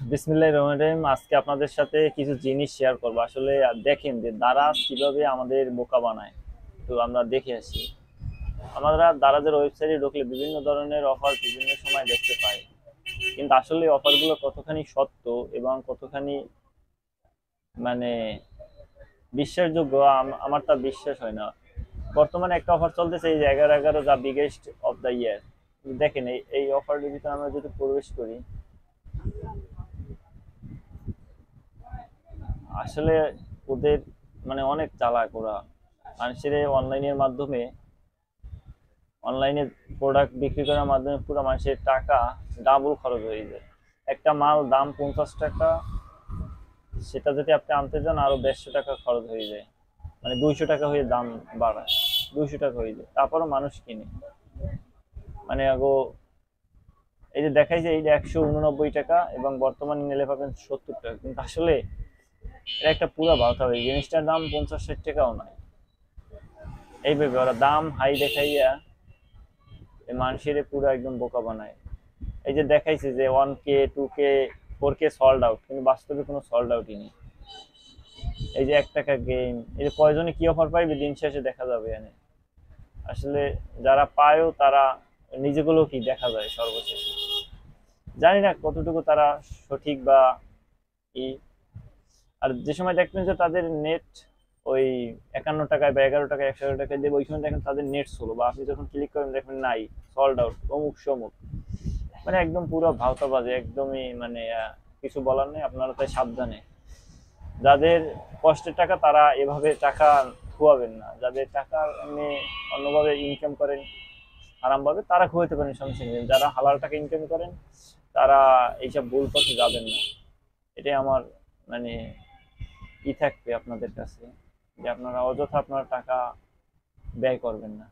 বিসমিল্লাহির রহমানির রহিম। আজকে আপনাদের সাথে কিছু জিনিস শেয়ার করবো। আসলে দেখেন যে দারাজ কিভাবে আমাদের বোকা বানায়। তো আমরা দেখে আসি। আমরা দারাজের ওয়েবসাইটে ঢুকলে বিভিন্ন ধরনের অফার বিভিন্ন সময় দেখতে পাই, কিন্তু আসলে অফারগুলো কতখানি সত্য এবং কতখানি মানে বিশ্বাসযোগ্য আমার তা বিশ্বাস হয় না। বর্তমানে একটা অফার চলতেছে, এই যে 11/11 যা বিগেস্ট অফ দ্য ইয়ার। দেখেন এই অফারের ভিতরে আমরা যদি প্রবেশ করি, আসলে ওদের অনেক চালাক ওরা। মানুষের অনলাইনের মাধ্যমে, অনলাইনে প্রোডাক্ট বিক্রি করার মাধ্যমে পুরো মানুষের টাকা ডাবল খরচ হয়ে যায়। একটা মাল দাম 50 টাকা, সেটা যদি আপনি আনতে যান আরো 150 টাকা খরচ হয়ে যায়। 200 টাকা হয়ে দাম বাড়ায়, 200 টাকা হয়ে যায়, তারপরও মানুষ কিনে। আগো এই যে দেখাই যায়, এই যে 189 টাকা এবং বর্তমানে নিলে পাবেন 70 টাকা, কিন্তু আসলে এটা একটা পুরো ভাওতা। হবে জিনিসটার দাম 50-60 টাকাও নয়। এইভাবে ওরা দাম হাই দেখাইয়া এই মানুষের পুরো একদম বোকা বানায়। এই যে দেখাইছে যে 1K 2K 4K sold out, কিন্তু বাস্তবে কোনো সল্ড আউটই নেই। এই যে 1 টাকা গেম, এই যে প্রয়োজনে কি অফার পাইবে দিন শেষে দেখা যাবে এনে। আসলে যারা পায়ও তারা নিজেগুলো কি দেখা যায় সর্বশেষে। জানি না কতটুকু তারা সঠিক বা ই। আর যে সময় দেখবেন যে তাদের নেট ওই 51 টাকায় বা 11 টাকায় 111 টাকায় দেবে, ওই সময় দেখেন তাদের নেট স্লো, বা আপনি যখন ক্লিক করেন দেখবেন নাই, সল্ড আউট, অমুক সমুক। একদম পুরো ভাওতাবাজি, একদমই কিছু বলার নেই। আপনারা তাই সাবধানে। যাদের কষ্টের টাকা তারা এভাবে টাকা খোয়াবেন না। যাদের টাকা এমনি অন্যভাবে ইনকাম করেন আরামভাবে, তারা খোয়াতে পারেন, সমস্যা নেই। যারা হালাল টাকা ইনকাম করেন তারা এইসব ভুল পথে যাবেন না। এটাই আমার মানে থাকবে আপনাদের কাছে, যে আপনারা অযথা আপনার টাকা ব্যয় করবেন না।